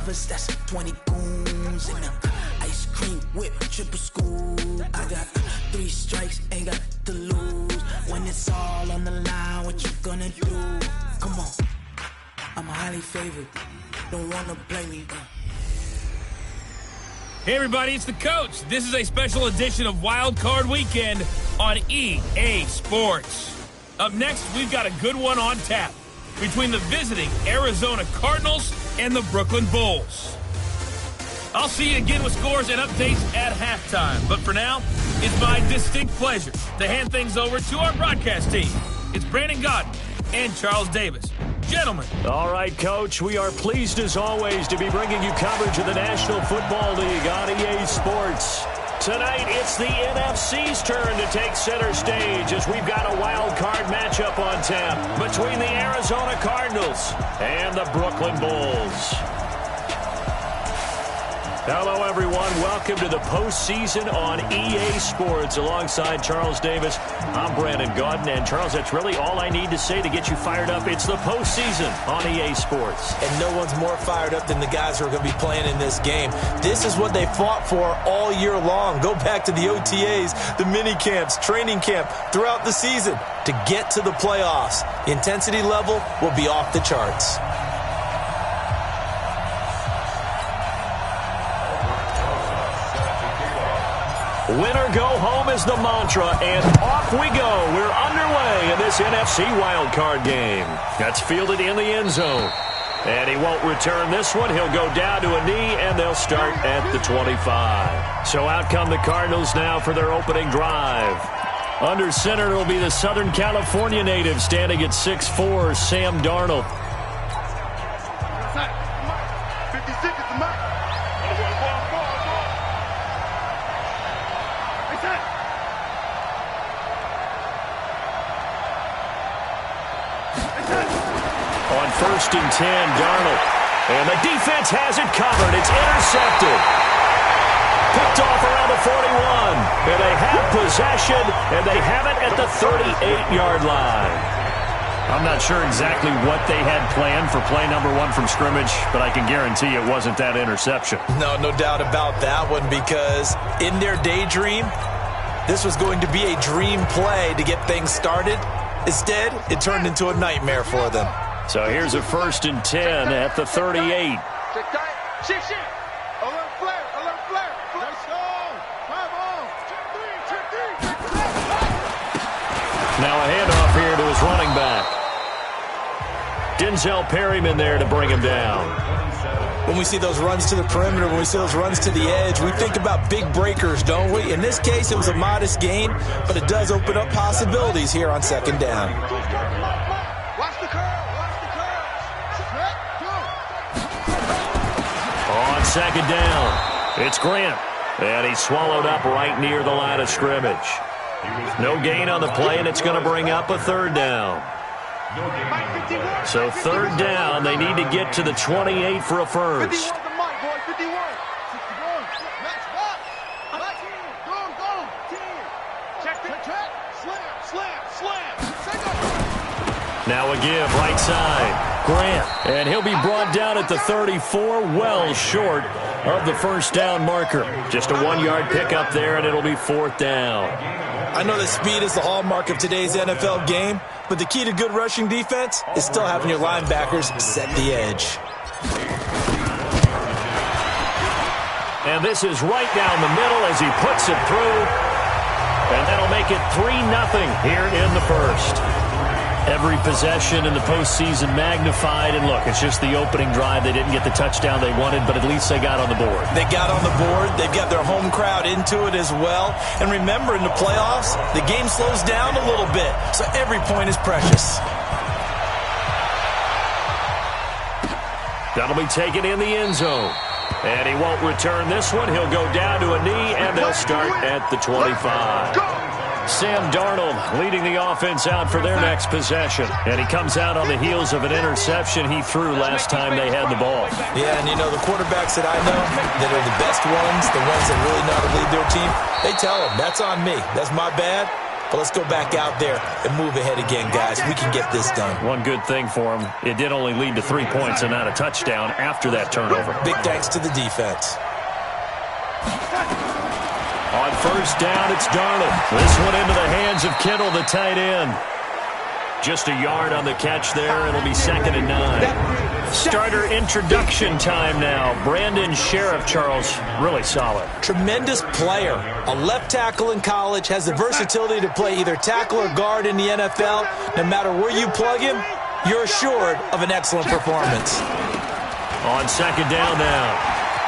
lovers, that's 20 goons in them. Ice cream whip, triple scoop. I got 3 strikes, ain't got to lose. When it's all on the line, what you gonna do? Come on, I'm highly favored. Don't wanna blame me. Hey everybody, it's the coach. This is a special edition of Wild Card Weekend on EA Sports. Up next, we've got a good one on tap between the visiting Arizona Cardinals and the Brooklyn Bulls. I'll see you again with scores and updates at halftime. But for now, it's my distinct pleasure to hand things over to our broadcast team. It's Brandon Godden and Charles Davis. Gentlemen. All right, Coach, we are pleased as always to be bringing you coverage of the National Football League on EA Sports. Tonight, it's the NFC's turn to take center stage as we've got a wild card matchup on tap between the Arizona Cardinals and the Brooklyn Bulls. Hello, everyone. Welcome to the postseason on EA Sports. Alongside Charles Davis, I'm Brandon Godden. And, Charles, that's really all I need to say to get you fired up. It's the postseason on EA Sports. And no one's more fired up than the guys who are going to be playing in this game. This is what they fought for all year long. Go back to the OTAs, the mini camps, training camp throughout the season to get to the playoffs. The intensity level will be off the charts. Winner go home is the mantra, and off we go. We're underway in this NFC wildcard game. That's fielded in the end zone. And he won't return this one. He'll go down to a knee, and they'll start at the 25. So out come the Cardinals now for their opening drive. Under center, it'll be the Southern California native standing at 6'4", Sam Darnold. On 1st and 10, Darnold. And the defense has it covered. It's intercepted. Picked off around the 41. And they have possession, and they have it at the 38-yard line. I'm not sure exactly what they had planned for play number 1 from scrimmage, but I can guarantee it wasn't that interception. No doubt about that one, because in their daydream, this was going to be a dream play to get things started. Instead, it turned into a nightmare for them. So here's a 1st and 10 at the 38. Now a handoff here to his running back. Denzel Perryman there to bring him down. When we see those runs to the perimeter, when we see those runs to the edge, we think about big breakers, don't we? In this case, it was a modest gain, but it does open up possibilities here on 2nd down. Watch the curve. On 2nd down, it's Grant. And he's swallowed up right near the line of scrimmage. No gain on the play, and it's going to bring up a 3rd down. So 3rd down, they need to get to the 28 for a first. Now a give, right side, Grant. And he'll be brought down at the 34, well short of the 1st down marker. Just a 1-yard pickup there, and it'll be 4th down. I know that speed is the hallmark of today's NFL game, but the key to good rushing defense is still having your linebackers set the edge. And this is right down the middle as he puts it through. And that'll make it 3-0 here in the first. Every possession in the postseason magnified. And look, it's just the opening drive. They didn't get the touchdown they wanted, but at least they got on the board. They got on the board. They've got their home crowd into it as well. And remember, in the playoffs, the game slows down a little bit, so every point is precious. That'll be taken in the end zone. And he won't return this one. He'll go down to a knee, and they'll start at the 25. Sam Darnold leading the offense out for their next possession. And he comes out on the heels of an interception he threw last time they had the ball. Yeah, and you know, the quarterbacks that I know that are the best ones, the ones that really know how to lead their team, they tell them, that's on me. That's my bad. But let's go back out there and move ahead again, guys. We can get this done. One good thing for him, it did only lead to 3 points and not a touchdown after that turnover. Big thanks to the defense. On first down, it's Darnold. This one into the hands of Kittle, the tight end. Just a yard on the catch there. It'll be 2nd and 9. Starter introduction time now. Brandon Sheriff, Charles, really solid. Tremendous player. A left tackle in college, has the versatility to play either tackle or guard in the NFL. No matter where you plug him, you're assured of an excellent performance. On 2nd down now,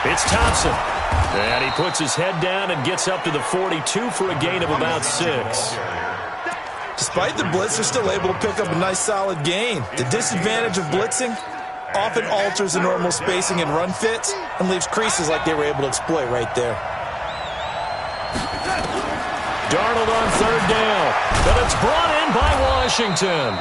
it's Thompson. And he puts his head down and gets up to the 42 for a gain of about 6. Despite the blitz, they're still able to pick up a nice solid gain. The disadvantage of blitzing often alters the normal spacing and run fits and leaves creases like they were able to exploit right there. Darnold on 3rd down, but it's brought in by Washington.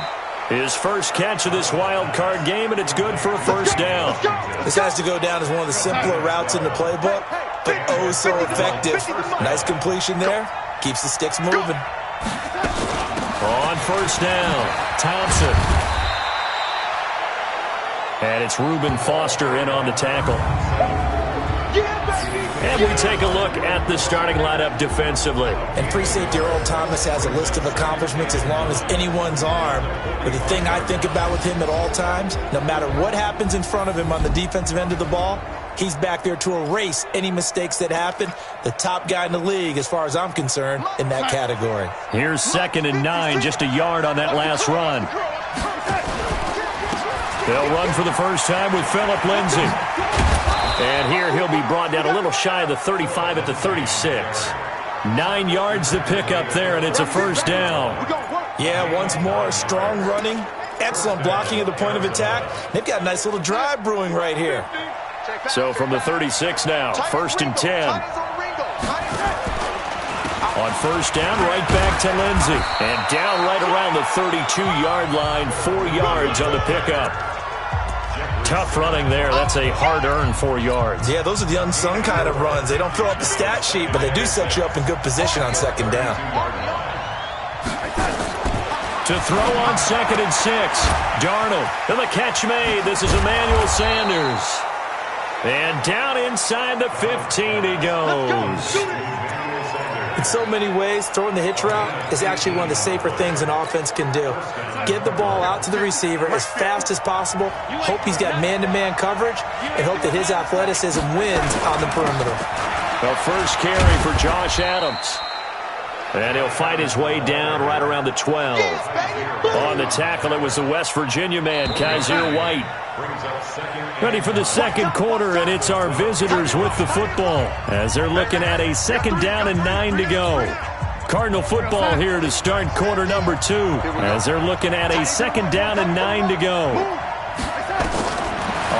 His first catch of this wild card game, and it's good for a 1st down. This has to go down as one of the simpler routes in the playbook, but oh so effective. Nice completion there. Keeps the sticks moving. On 1st down, Thompson. And it's Reuben Foster in on the tackle. And we take a look at the starting lineup defensively. And free safety Earl Thomas has a list of accomplishments as long as anyone's arm. But the thing I think about with him at all times, no matter what happens in front of him on the defensive end of the ball, he's back there to erase any mistakes that happen. The top guy in the league, as far as I'm concerned, in that category. Here's 2nd and 9, just a yard on that last run. They'll run for the first time with Phillip Lindsay. And here he'll be brought down a little shy of the 35 at the 36. 9 yards to pick up there, and it's a 1st down. Yeah, once more, strong running, excellent blocking at the point of attack. They've got a nice little drive brewing right here. So from the 36 now, 1st and 10. On 1st down, right back to Lindsay. And down right around the 32-yard line, 4 yards on the pickup. Tough running there. That's a hard-earned 4 yards. Yeah, those are the unsung kind of runs. They don't fill up the stat sheet, but they do set you up in good position on 2nd down. To throw on 2nd and 6. Darnold. And the catch made. This is Emmanuel Sanders. And down inside the 15 he goes. In so many ways, throwing the hitch route is actually one of the safer things an offense can do. Get the ball out to the receiver as fast as possible, hope he's got man-to-man coverage, and hope that his athleticism wins on the perimeter. The first carry for Josh Adams. And he'll fight his way down right around the 12. On the tackle, it was the West Virginia man, Kaiser White. Ready for the 2nd quarter, and it's our visitors with the football as they're looking at a 2nd down and 9 to go. Cardinal football here to start quarter number 2 as they're looking at a 2nd down and 9 to go.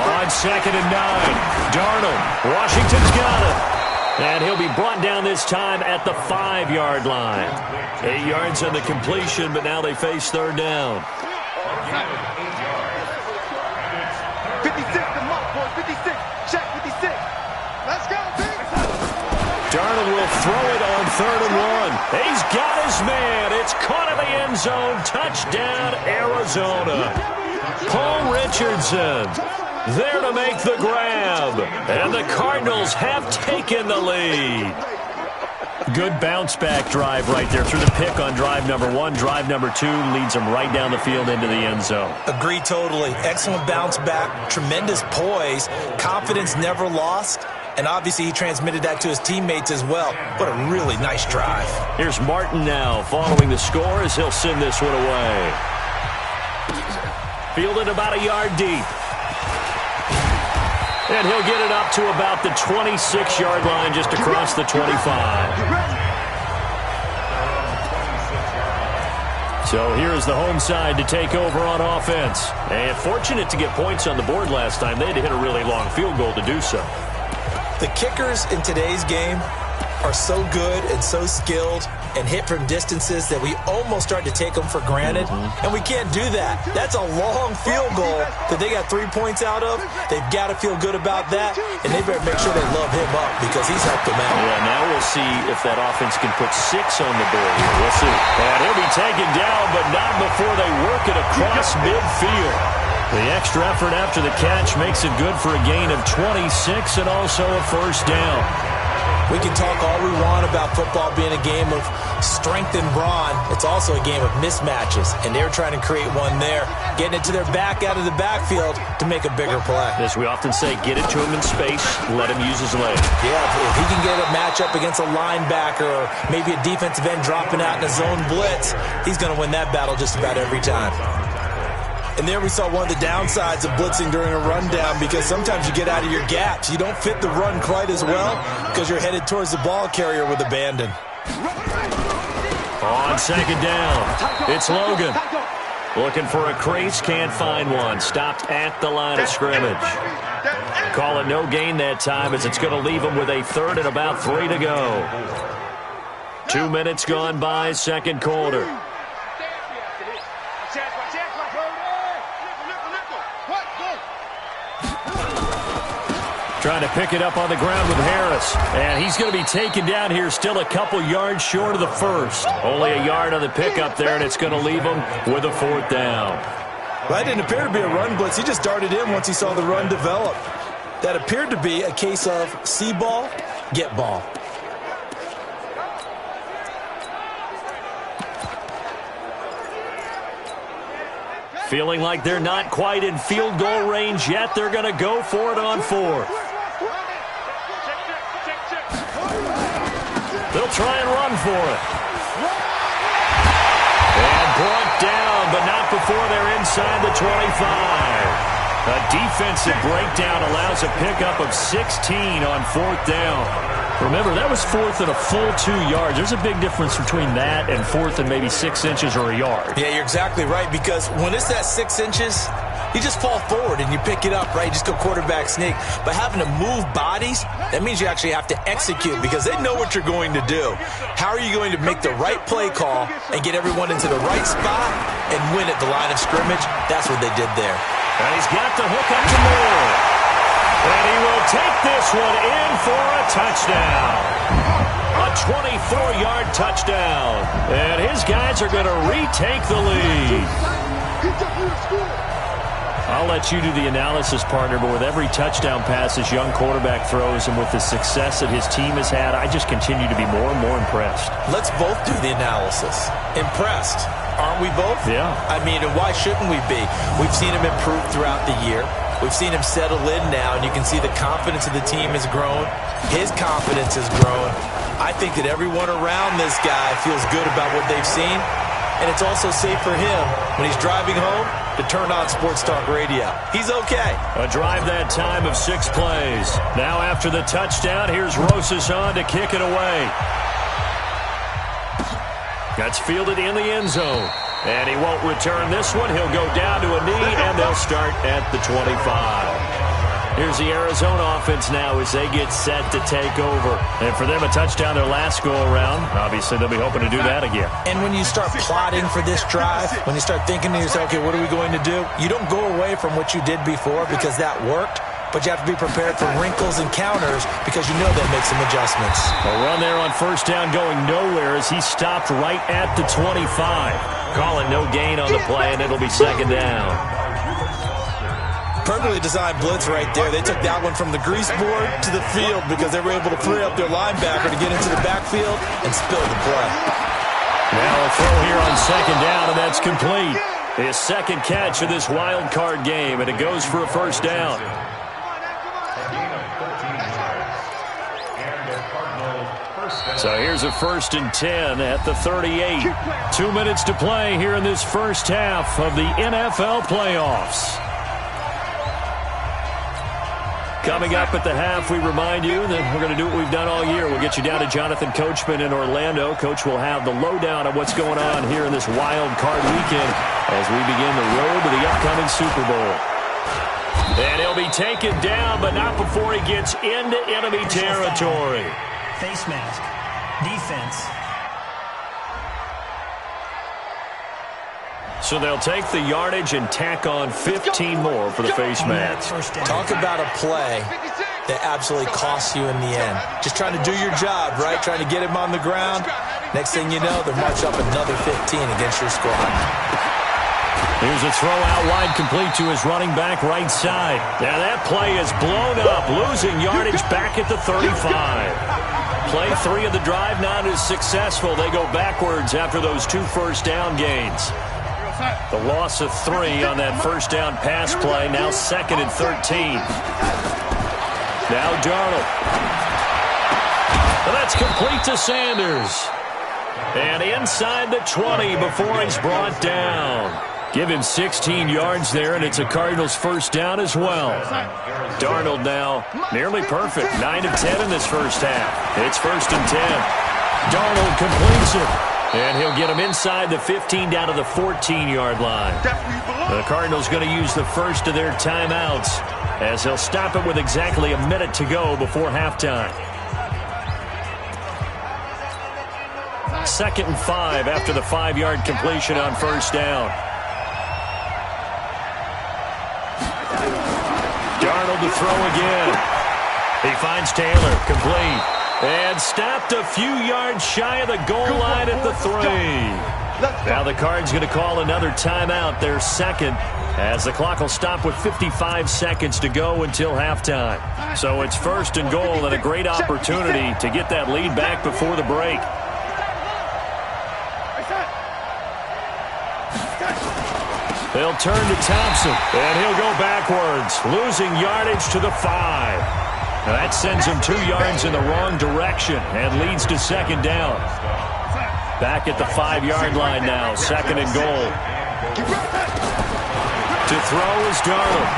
On 2nd and 9, Darnold. Washington's got it. And he'll be brought down this time at the 5-yard line. 8 yards on the completion, but now they face 3rd down. 56, the mark, boys. 56. Check 56. Let's go, team. Darnold will throw it on 3rd and 1. He's got his man. It's caught in the end zone. Touchdown, Arizona. Paul Richardson there to make the grab. And the Cardinals have taken the lead. Good bounce-back drive right there through the pick on drive number 1. Drive number 2 leads them right down the field into the end zone. Agree totally. Excellent bounce back, tremendous poise, confidence never lost, and obviously he transmitted that to his teammates as well. What a really nice drive. Here's Martin now following the score as he'll send this one away. Fielded about a yard deep. And he'll get it up to about the 26-yard line just across the 25. So here's the home side to take over on offense. And fortunate to get points on the board last time. They had to hit a really long field goal to do so. The kickers in today's game are so good and so skilled and hit from distances that we almost start to take them for granted, and we can't do that. That's a long field goal that they got 3 points out of. They've got to feel good about that, and they better make sure they love him up because he's helped them out. Yeah, now we'll see if that offense can put 6 on the board here. We'll see. And he'll be taken down, but not before they work it across midfield. The extra effort after the catch makes it good for a gain of 26 and also a first down. We can talk all we want about football being a game of strength and brawn. It's also a game of mismatches, and they're trying to create one there, getting it to their back out of the backfield to make a bigger play. As we often say, get it to him in space, let him use his legs. Yeah, if he can get a matchup against a linebacker or maybe a defensive end dropping out in a zone blitz, he's going to win that battle just about every time. And there we saw one of the downsides of blitzing during a rundown because sometimes you get out of your gaps. You don't fit the run quite as well because you're headed towards the ball carrier with abandon. On second down, it's Logan. Looking for a crease, can't find one. Stopped at the line of scrimmage. Call it no gain that time as it's going to leave him with a third and about 3 to go. 2 minutes gone by, second quarter. Trying to pick it up on the ground with Harris. And he's going to be taken down here still a couple yards short of the first. Only a yard on the pickup there, and it's going to leave him with a fourth down. Well, that didn't appear to be a run blitz. He just darted in once he saw the run develop. That appeared to be a case of see ball, get ball. Feeling like they're not quite in field goal range yet. They're going to go for it on fourth. They'll try and run for it. And brought down, but not before they're inside the 25. A defensive breakdown allows a pickup of 16 on fourth down. Remember, that was fourth and a full 2 yards. There's a big difference between that and fourth and maybe 6 inches or a yard. Yeah, you're exactly right, because when it's that 6 inches, you just fall forward and you pick it up, right? You just go quarterback sneak. But having to move bodies, that means you actually have to execute because they know what you're going to do. How are you going to make the right play call and get everyone into the right spot and win at the line of scrimmage? That's what they did there. And he's got the hook up to Moore. And he will take this one in for a touchdown. A 24-yard touchdown. And his guys are going to retake the lead. I'll let you do the analysis, partner, but with every touchdown pass this young quarterback throws and with the success that his team has had, I just continue to be more and more impressed. Let's both do the analysis. Impressed. Aren't we both? Yeah. I mean, and why shouldn't we be? We've seen him improve throughout the year. We've seen him settle in now, and you can see the confidence of the team has grown. His confidence has grown. I think that everyone around this guy feels good about what they've seen, and it's also safe for him when he's driving home to turn on Sports Talk Radio. He's okay. A drive that time of 6 plays. Now after the touchdown, here's Rosas on to kick it away. That's fielded in the end zone. And he won't return this one. He'll go down to a knee, and they'll start at the 25. Here's the Arizona offense now as they get set to take over. And for them, a touchdown their last go-around. Obviously, they'll be hoping to do that again. And when you start plotting for this drive, when you start thinking to yourself, okay, what are we going to do? You don't go away from what you did before because that worked. But you have to be prepared for wrinkles and counters because you know they'll make some adjustments. A run there on first down going nowhere as he stopped right at the 25. Calling no gain on the play, and it'll be second down. Perfectly designed blitz right there. They took that one from the grease board to the field because they were able to free up their linebacker to get into the backfield and spill the play. Now a throw here on second down, and that's complete. His second catch of this wild card game, and it goes for a first down. So here's a 1st and 10 at the 38. 2 minutes to play here in this first half of the NFL playoffs. Coming up at the half, we remind you that we're going to do what we've done all year. We'll get you down to Jonathan Coachman in Orlando. Coach will have the lowdown of what's going on here in this wild card weekend as we begin the road to the upcoming Super Bowl. And he'll be taken down, but not before he gets into enemy territory. Face mask. Defense. So they'll take the yardage and tack on 15 more for the face mask. Talk about a play that absolutely costs you in the end. Just trying to do your job, right? Trying to get him on the ground. Next thing you know, they'll march up another 15 against your squad. Here's a throw out wide, complete to his running back right side. Now that play is blown up, losing yardage back at the 35. Play 3 of the drive not as successful. They go backwards after those 2 first down gains. The loss of 3 on that first down pass play, now 2nd and 13. Now Darnold. And that's complete to Sanders. And inside the 20 before he's brought down. Give him 16 yards there, and it's a Cardinals first down as well. Darnold now nearly perfect. 9 of 10 in this first half. It's 1st and 10. Darnold completes it. And he'll get him inside the 15 down to the 14-yard line. The Cardinals going to use the first of their timeouts as they'll stop it with exactly a minute to go before halftime. 2nd and 5 after the 5-yard completion on first down. Darnold to throw again. He finds Taylor, complete. And stopped a few yards shy of the goal line at the 3. Now the Cards going to call another timeout, their second, as the clock will stop with 55 seconds to go until halftime. So it's 1st and goal and a great opportunity to get that lead back before the break. They'll turn to Thompson, and he'll go backwards, losing yardage to the 5. Now that sends him 2 yards in the wrong direction and leads to 2nd down. Back at the 5-yard line now, 2nd and goal. To throw is Darnold.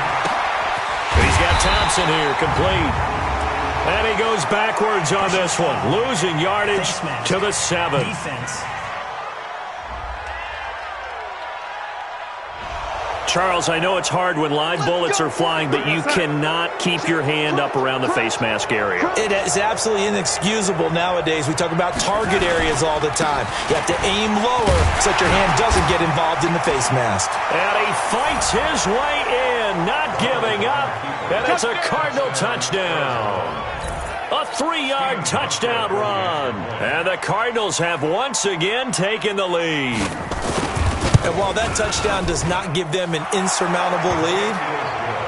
He's got Thompson here, complete. And he goes backwards on this one, losing yardage to the 7. Charles, I know it's hard when live bullets are flying, but you cannot keep your hand up around the face mask area. It is absolutely inexcusable nowadays. We talk about target areas all the time. You have to aim lower so that your hand doesn't get involved in the face mask. And he fights his way in, not giving up. And it's a Cardinal touchdown. A 3-yard touchdown run. And the Cardinals have once again taken the lead. And while that touchdown does not give them an insurmountable lead,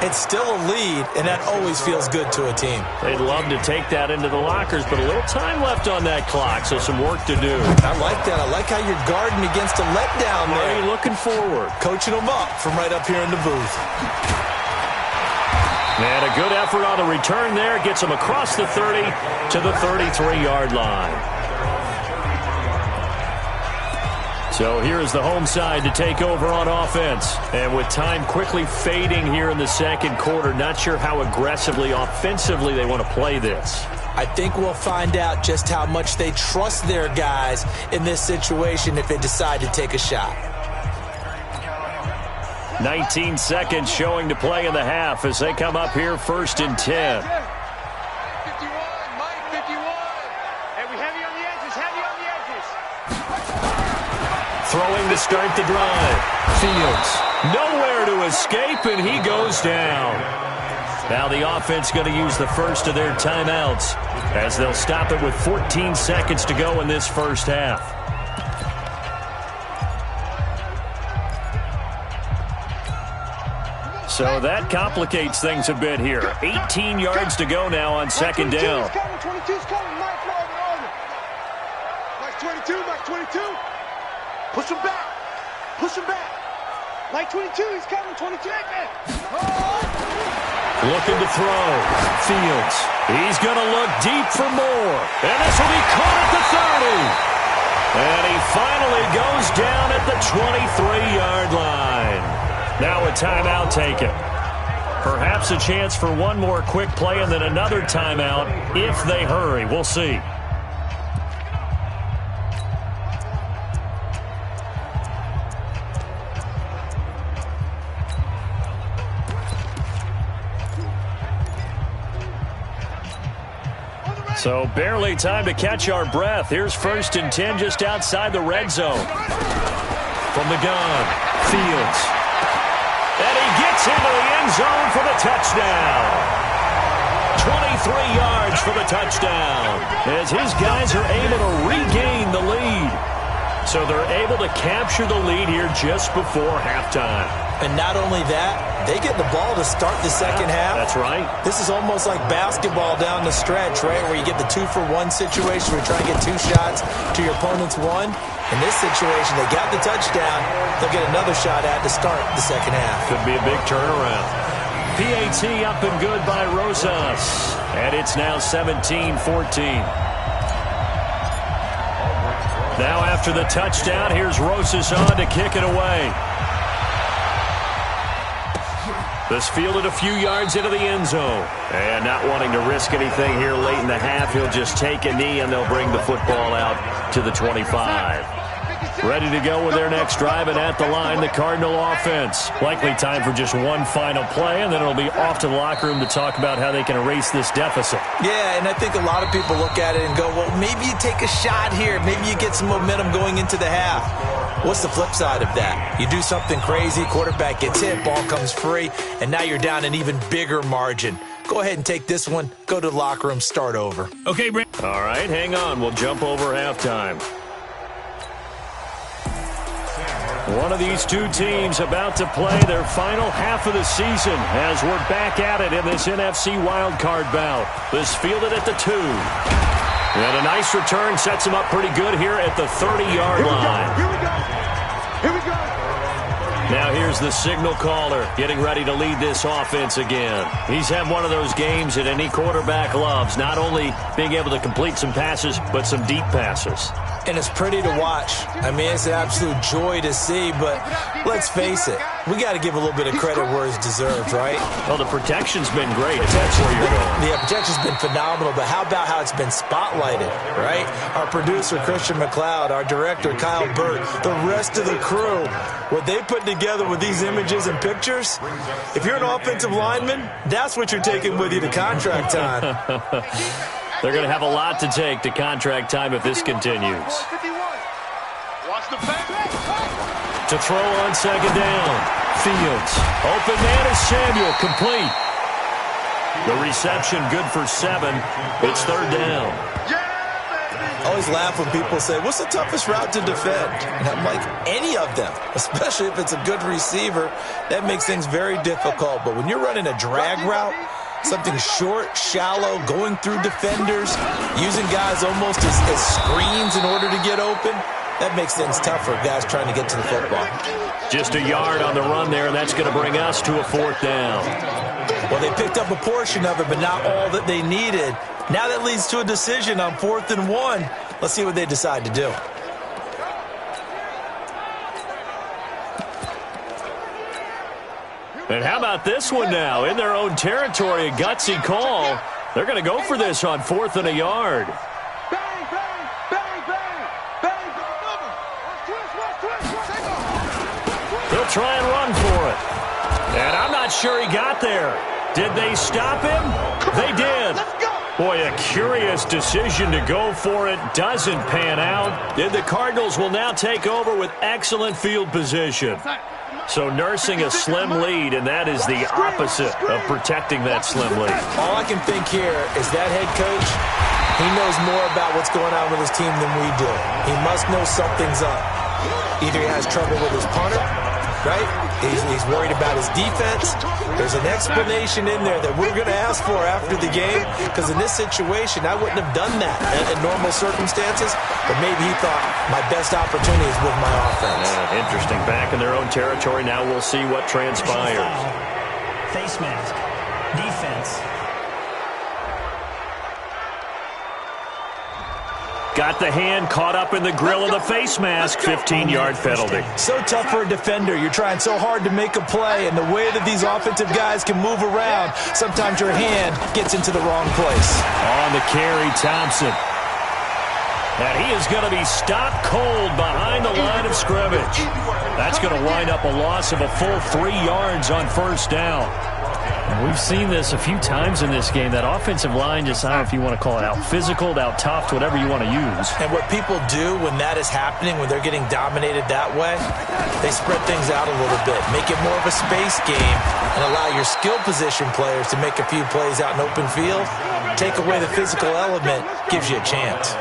it's still a lead, and that always feels good to a team. They'd love to take that into the lockers, but a little time left on that clock, so some work to do. I like that. I like how you're guarding against a letdown there. Are you looking forward? Coaching them up from right up here in the booth. And a good effort on the return there. Gets them across the 30 to the 33-yard line. So here is the home side to take over on offense. And with time quickly fading here in the second quarter, not sure how aggressively, offensively they want to play this. I think we'll find out just how much they trust their guys in this situation if they decide to take a shot. 19 seconds showing to play in the half as they come up here 1st and 10. Throwing to start the drive. Fields nowhere to escape, and he goes down. Now the offense going to use the first of their timeouts as they'll stop it with 14 seconds to go in this first half. So that complicates things a bit here. 18 yards to go now on 2nd down. 22's coming. Mike 22. Push him back. Push him back. Mike 22, he's coming. 22. Looking to throw. Fields. He's going to look deep for more. And this will be caught at the 30. And he finally goes down at the 23-yard line. Now a timeout taken. Perhaps a chance for one more quick play and then another timeout if they hurry. We'll see. So barely time to catch our breath. Here's 1st and 10 just outside the red zone. From the gun, Fields. And he gets into the end zone for the touchdown. 23 yards for the touchdown. As his guys are able to regain the lead. So they're able to capture the lead here just before halftime. And not only that, they get the ball to start the second half. That's right. This is almost like basketball down the stretch, right, where you get the 2-for-1 situation where you try and get 2 shots to your opponent's 1. In this situation, they got the touchdown. They'll get another shot at to start the second half. Could be a big turnaround. PAT up and good by Rosas. And it's now 17-14. Now after the touchdown, here's Rosas on to kick it away. This fielded a few yards into the end zone. And not wanting to risk anything here late in the half, he'll just take a knee and they'll bring the football out to the 25. Ready to go with their next drive, and at the line, the Cardinal offense. Likely time for just one final play, and then it'll be off to the locker room to talk about how they can erase this deficit. Yeah, and I think a lot of people look at it and go, well, maybe you take a shot here. Maybe you get some momentum going into the half. What's the flip side of that? You do something crazy, quarterback gets hit, ball comes free, and now you're down an even bigger margin. Go ahead and take this one, go to the locker room, start over. Okay, Brent. All right, hang on. We'll jump over halftime. One of these two teams about to play their final half of the season as we're back at it in this NFC wildcard bout. This fielded at the 2. And a nice return sets him up pretty good here at the 30-yard line. Here we go. Here we go. Now here's the signal caller getting ready to lead this offense again. He's had one of those games that any quarterback loves, not only being able to complete some passes, but some deep passes. And it's pretty to watch. I mean, it's an absolute joy to see, but let's face it, we got to give a little bit of credit where it's deserved, right? Well, the protection's been great, if that's where you're going. The protection's been phenomenal, but how about how it's been spotlighted, right? Our producer, Christian McLeod, our director, Kyle Burt, the rest of the crew, what they put together with these images and pictures, if you're an offensive lineman, that's what you're taking with you to contract time. They're going to have a lot to take to contract time if this continues. To throw on second down. Fields. Open man is Samuel. Complete. The reception good for 7. It's third down. I always laugh when people say, what's the toughest route to defend? And I'm like, any of them, especially if it's a good receiver. That makes things very difficult. But when you're running a drag route, something short, shallow, going through defenders, using guys almost as screens in order to get open, that makes things tougher, guys trying to get to the football. Just a yard on the run there, and that's going to bring us to a 4th down. Well, they picked up a portion of it, but not all that they needed. Now that leads to a decision on 4th and 1. Let's see what they decide to do. And how about this one now? In their own territory, a gutsy call. They're going to go for this on 4th and a yard. Bang, bang, bang, bang, bang, bang. He'll try and run for it. And I'm not sure he got there. Did they stop him? They did. Boy, a curious decision to go for it. Doesn't pan out. And the Cardinals will now take over with excellent field position. So nursing a slim lead, and that is the opposite of protecting that slim lead. All I can think here is that head coach, he knows more about what's going on with his team than we do. He must know something's up. Either he has trouble with his punter, right? He's worried about his defense. There's an explanation in there that we're going to ask for after the game, because in this situation, I wouldn't have done that in normal circumstances, but maybe he thought my best opportunity is with my offense. Interesting. Back in their own territory. Now we'll see what transpires. Face mask. Defense. Got the hand caught up in the grill of the face mask. 15-yard penalty. So tough for a defender. You're trying so hard to make a play, and the way that these offensive guys can move around, sometimes your hand gets into the wrong place. On the carry, Thompson. And he is going to be stopped cold behind the line of scrimmage. That's going to wind up a loss of a full 3 yards on 1st down. And we've seen this a few times in this game. That offensive line just, I don't know if you want to call it out physical, out tough, whatever you want to use. And what people do when that is happening, when they're getting dominated that way, they spread things out a little bit, make it more of a space game, and allow your skill position players to make a few plays out in open field. Take away the physical element, gives you a chance.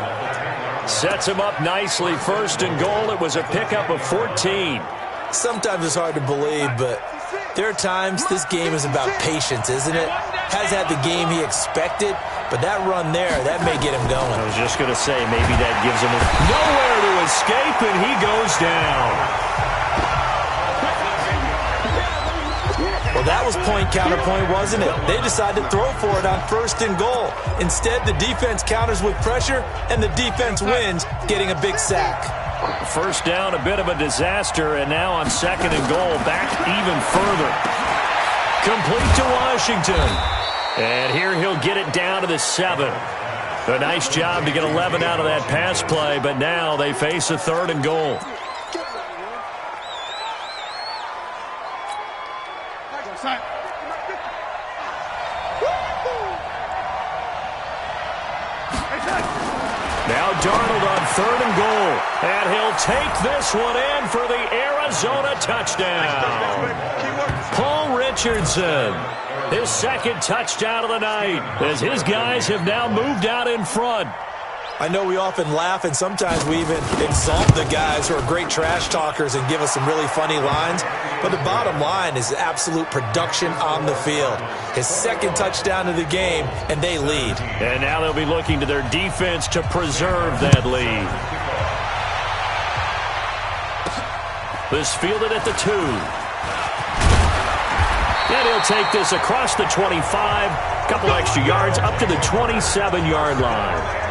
Sets him up nicely. First and goal. It was a pickup of 14. Sometimes it's hard to believe, but there are times this game is about patience, isn't it? Has had the game he expected, but that run there, that may get him going. I was just going to say, maybe that gives him nowhere to escape, and he goes down. Well, that was point counterpoint, wasn't it? They decided to throw for it on first and goal. Instead, the defense counters with pressure, and the defense wins, getting a big sack. First down, a bit of a disaster, and now on second and goal, back even further. Complete to Washington. And here he'll get it down to the 7. A nice job to get 11 out of that pass play, but now they face a third and goal. Now Darnold on third and goal. And he'll take this one in for the Arizona touchdown. Paul Richardson, his second touchdown of the night, as his guys have now moved out in front. I know we often laugh, and sometimes we even exalt the guys who are great trash talkers and give us some really funny lines. But the bottom line is absolute production on the field. His second touchdown of the game, and they lead. And now they'll be looking to their defense to preserve that lead. This fielded at the 2. And he'll take this across the 25. Couple extra yards up to the 27-yard line.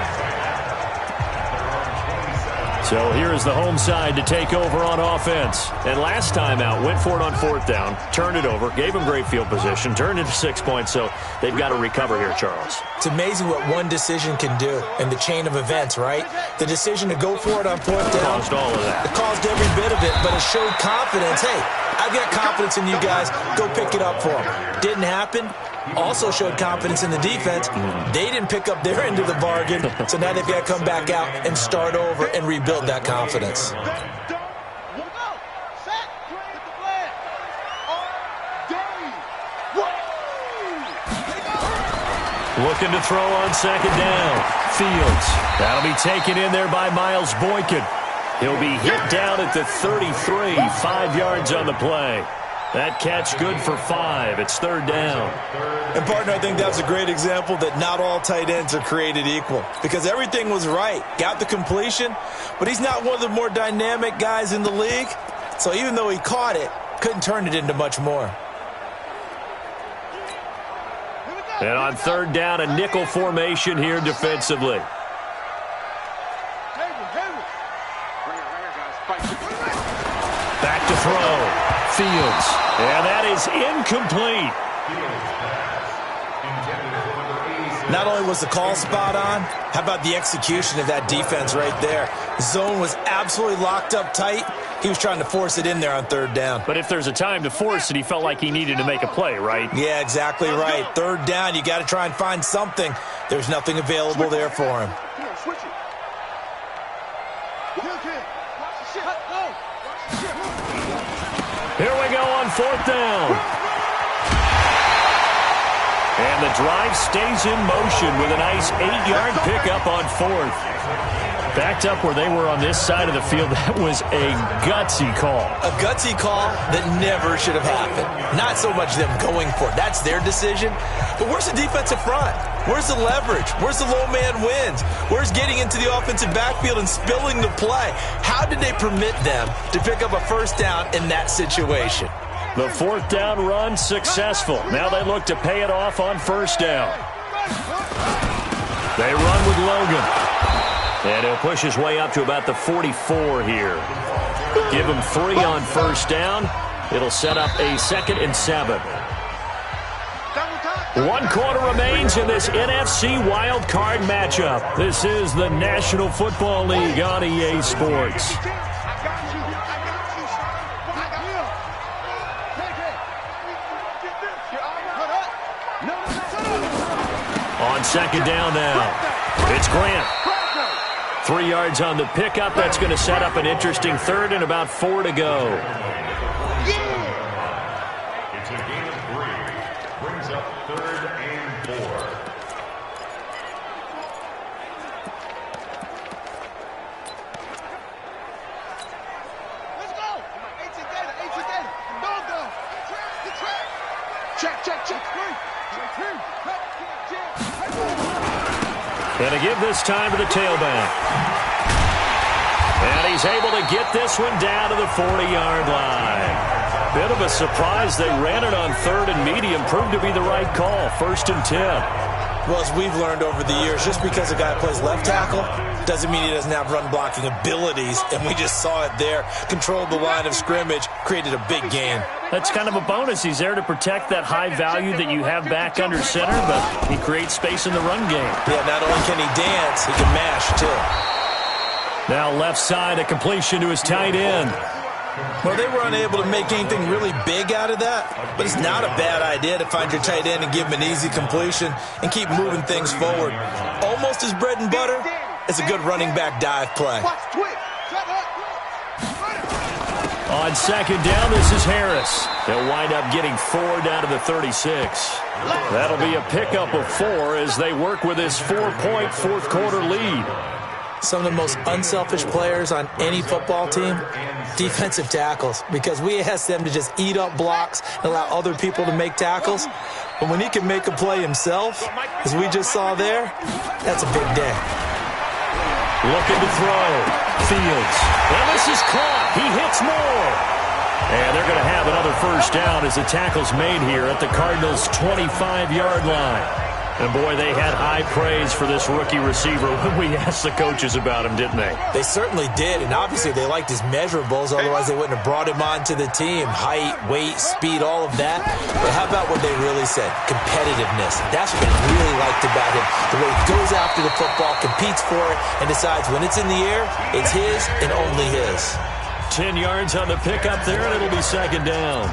So here is the home side to take over on offense. And last time out, went for it on fourth down, turned it over, gave them great field position, turned it to 6 points, so they've got to recover here, Charles. It's amazing what one decision can do in the chain of events, right? The decision to go for it on fourth down. Caused all of that. It caused every bit of it, but it showed confidence. Hey, I've got confidence in you guys. Go pick it up for them. Didn't happen. Also showed confidence in the defense. They didn't pick up their end of the bargain, so now they've got to come back out and start over and rebuild that confidence. Looking to throw on second down. Fields. That'll be taken in there by Miles Boykin. He'll be hit down at the 33, 5 yards on the play. That catch good for 5. It's third down. And, partner, I think that's a great example that not all tight ends are created equal, because everything was right. Got the completion, but he's not one of the more dynamic guys in the league. So even though he caught it, couldn't turn it into much more. And on third down, a nickel formation here defensively. Back to throw. Fields. And that is incomplete. Not only was the call spot on, how about the execution of that defense right there? Zone was absolutely locked up tight. He was trying to force it in there on third down. But if there's a time to force it, he felt like he needed to make a play, right? Yeah, exactly right. Third down, you got to try and find something. There's nothing available there for him. Here we go on fourth down. And the drive stays in motion with a nice 8-yard pickup on fourth. Backed up where they were on this side of the field. That was a gutsy call. A gutsy call that never should have happened. Not so much them going for it. That's their decision. But where's the defensive front? Where's the leverage? Where's the low man wins? Where's getting into the offensive backfield and spilling the play? How did they permit them to pick up a first down in that situation? The fourth down run successful. Now they look to pay it off on first down. They run with Logan. And he'll push his way up to about the 44 here. Give him 3 on first down. It'll set up a 2nd and 7. 1 quarter remains in this NFC Wild Card matchup. This is the National Football League on EA Sports. On second down now, it's Grant. 3 yards on the pickup. That's going to set up an interesting third and about 4 to go. It's a gain of 3. Brings up 3rd and 4. Let's go. 18 data. Don't go. Track. Check. And to give this time to the tailback. And he's able to get this one down to the 40-yard line. Bit of a surprise. They ran it on 3rd and medium. Proved to be the right call. 1st and 10. Well, as we've learned over the years, just because a guy plays left tackle doesn't mean he doesn't have run-blocking abilities, and we just saw it there. Controlled the line of scrimmage, created a big gain. That's kind of a bonus. He's there to protect that high value that you have back under center, but he creates space in the run game. Yeah, not only can he dance, he can mash, too. Now left side, a completion to his tight end. Well, they were unable to make anything really big out of that, but it's not a bad idea to find your tight end and give him an easy completion and keep moving things forward. Almost his bread and butter is a good running back dive play. On second down, this is Harris. They'll wind up getting 4 down to the 36. That'll be a pickup of 4 as they work with this 4-point fourth-quarter lead. Some of the most unselfish players on any football team, defensive tackles, because we ask them to just eat up blocks and allow other people to make tackles. But when he can make a play himself, as we just saw there, that's a big day. Looking to throw. Fields. And this is caught. He hits more. And they're going to have another first down as the tackle's made here at the Cardinals' 25-yard line. And, boy, they had high praise for this rookie receiver when we asked the coaches about him, didn't they? They certainly did, and obviously they liked his measurables. Otherwise, they wouldn't have brought him onto the team. Height, weight, speed, all of that. But how about what they really said? Competitiveness. That's what they really liked about him. The way he goes after the football, competes for it, and decides when it's in the air, it's his and only his. 10 yards on the pickup there, and it'll be second down.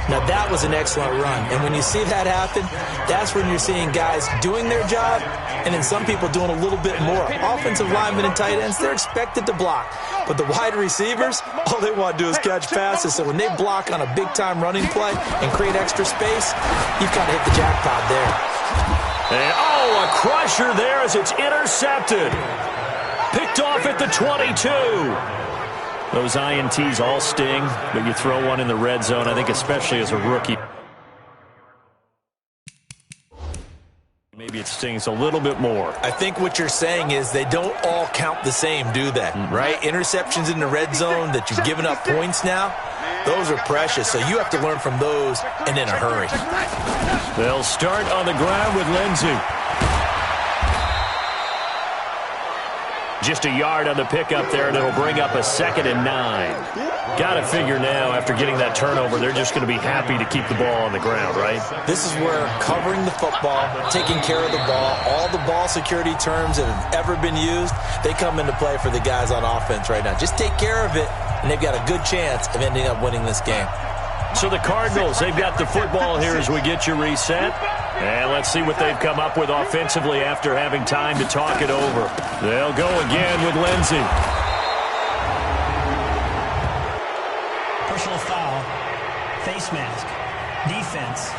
Now, that was an excellent run. And when you see that happen, that's when you're seeing guys doing their job and then some people doing a little bit more. Offensive linemen and tight ends, they're expected to block. But the wide receivers, all they want to do is catch passes. So when they block on a big-time running play and create extra space, you've kind of hit the jackpot there. And, a crusher there as it's intercepted. Picked off at the 22. Those INTs all sting, but you throw one in the red zone, I think especially as a rookie. Maybe it stings a little bit more. I think what you're saying is they don't all count the same, do they? Right? Interceptions in the red zone that you've given up points now, those are precious. So you have to learn from those and in a hurry. They'll start on the ground with Lindsey. Just a yard on the pickup there, and it'll bring up a 2nd and 9. Got to figure now, after getting that turnover, they're just going to be happy to keep the ball on the ground, right? This is where covering the football, taking care of the ball, all the ball security terms that have ever been used, they come into play for the guys on offense right now. Just take care of it, and they've got a good chance of ending up winning this game. So the Cardinals, they've got the football here as we get you reset. And let's see what they've come up with offensively after having time to talk it over. They'll go again with Lindsey. Personal foul. Face mask. Defense.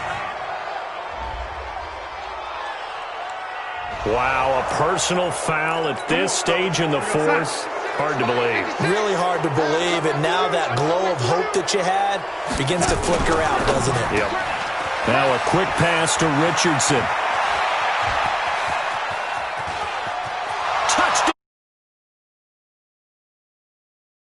Wow, a personal foul at this stage in the fourth. Hard to believe. Really hard to believe, and now that glow of hope that you had begins to flicker out, doesn't it? Yep. Now a quick pass to Richardson.